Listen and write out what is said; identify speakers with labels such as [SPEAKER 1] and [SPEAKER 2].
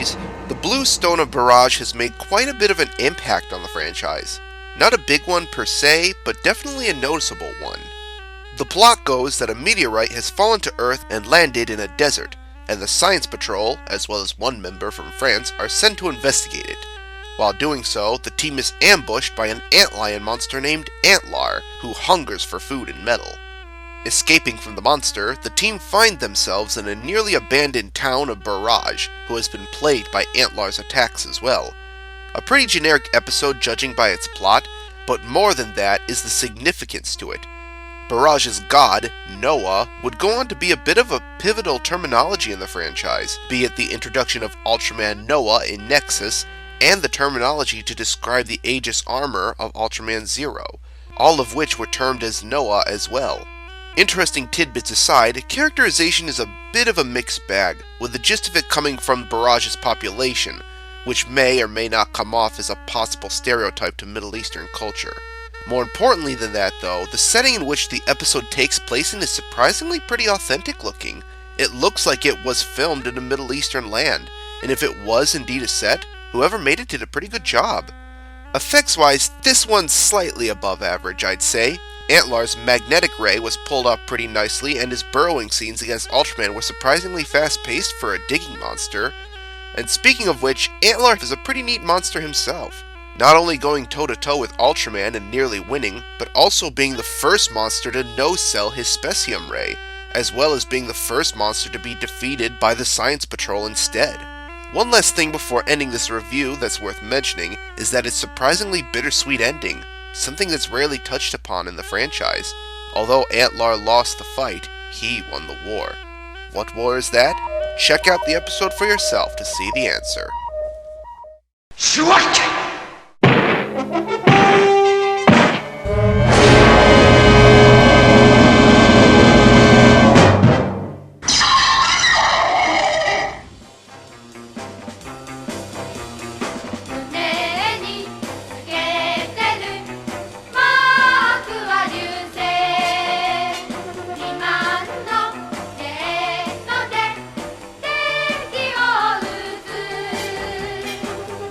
[SPEAKER 1] series, the blue stone of Baraj has made quite a bit of an impact on the franchise. Not a big one per se, but definitely a noticeable one. The plot goes that a meteorite has fallen to Earth and landed in a desert, and the Science Patrol, as well as one member from France, are sent to investigate it. While doing so, the team is ambushed by an antlion monster named Antlar, who hungers for food and metal. Escaping from the monster, the team find themselves in a nearly abandoned town of Baraj, who has been plagued by Antlar's attacks as well. A pretty generic episode judging by its plot, but more than that is the significance to it. Baraj's god, Noah, would go on to be a bit of a pivotal terminology in the franchise, be it the introduction of Ultraman Noah in Nexus, and the terminology to describe the Aegis armor of Ultraman Zero, all of which were termed as Noah as well. Interesting tidbits aside, characterization is a bit of a mixed bag, with the gist of it coming from Baraj's population, which may or may not come off as a possible stereotype to Middle Eastern culture. More importantly than that though, the setting in which the episode takes place in is surprisingly pretty authentic looking. It looks like it was filmed in a Middle Eastern land, and if it was indeed a set, whoever made it did a pretty good job. Effects wise, this one's slightly above average, I'd say. Antlar's magnetic ray was pulled off pretty nicely, and his burrowing scenes against Ultraman were surprisingly fast-paced for a digging monster. And speaking of which, Antlar is a pretty neat monster himself. Not only going toe-to-toe with Ultraman and nearly winning, but also being the first monster to no-sell his Specium Ray, as well as being the first monster to be defeated by the Science Patrol instead. One last thing before ending this review that's worth mentioning is that its surprisingly bittersweet ending, something that's rarely touched upon in the franchise. Although Antlar lost the fight, he won the war. What war is that? Check out the episode for yourself to see the answer.